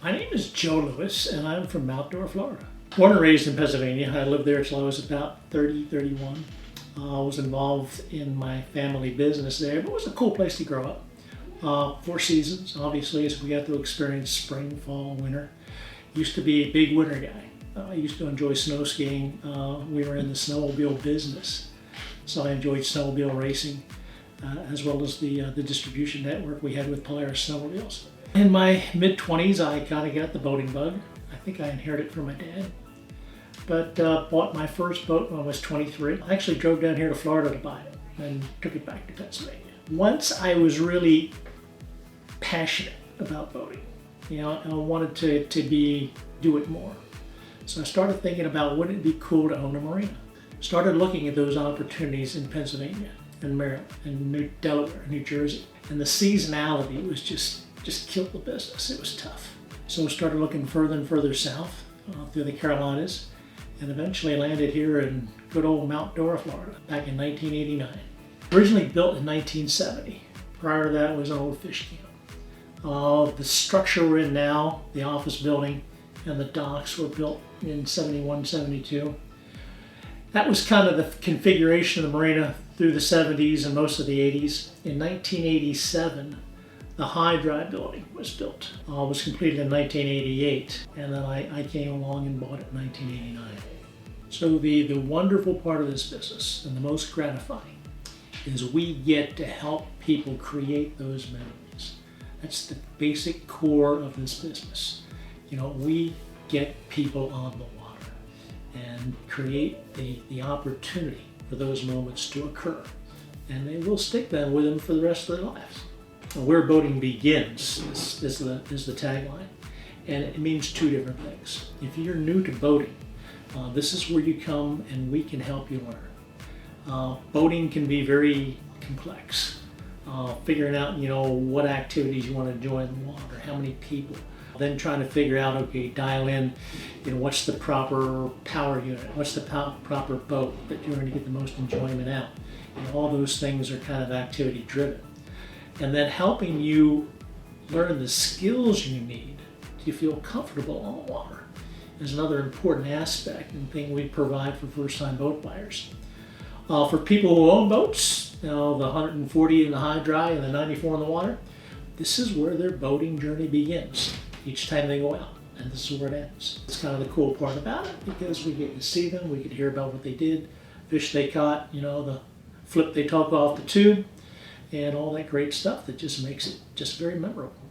My name is Joe Lewis, and I'm from Mount Dora, Florida. Born and raised in Pennsylvania. I lived there until I was about 31. I was involved in my family business there, but it was a cool place to grow up. 4 seasons, obviously, as we got to experience spring, fall, winter. Used to be a big winter guy. I used to enjoy snow skiing. We were in the snowmobile business, so I enjoyed snowmobile racing, as well as the distribution network we had with Polaris snowmobiles. In my mid-20s, I kind of got the boating bug. I think I inherited it from my dad. But bought my first boat when I was 23. I actually drove down here to Florida to buy it and took it back to Pennsylvania. Once I was really passionate about boating, I wanted to do it more. So I started thinking about wouldn't it be cool to own a marina. Started looking at those opportunities in Pennsylvania and Maryland and Delaware, New Jersey. And the seasonality was just killed the business. It was tough. So I started looking further and further south through the Carolinas, and eventually landed here in good old Mount Dora, Florida, back in 1989. Originally built in 1970. Prior to that, it was an old fish camp. The structure we're in now, the office building and the docks, were built in 71, 72. That was kind of the configuration of the marina through the 70s and most of the 80s. In 1987, the high drive building was built. It was completed in 1988, and then I came along and bought it in 1989. So the wonderful part of this business, and the most gratifying, is we get to help people create those memories. That's the basic core of this business. We get people on the water and create the opportunity for those moments to occur. And they will stick them with them for the rest of their lives. Where boating begins is the tagline, and it means 2 different things. If you're new to boating, this is where you come and we can help you learn. Boating can be very complex. Figuring out what activities you want to enjoy in the water, how many people, then trying to figure out, okay, dial in, what's the proper power unit, what's the proper boat that you're going to get the most enjoyment out. All those things are kind of activity driven. And then helping you learn the skills you need to feel comfortable on the water is another important aspect and thing we provide for first-time boat buyers. For people who own boats, the 140 in the high dry and the 94 in the water, this is where their boating journey begins each time they go out, and this is where it ends. It's kind of the cool part about it, because we get to see them, we get to hear about what they did, fish they caught, the flip they took off the tube, and all that great stuff that just makes it just very memorable.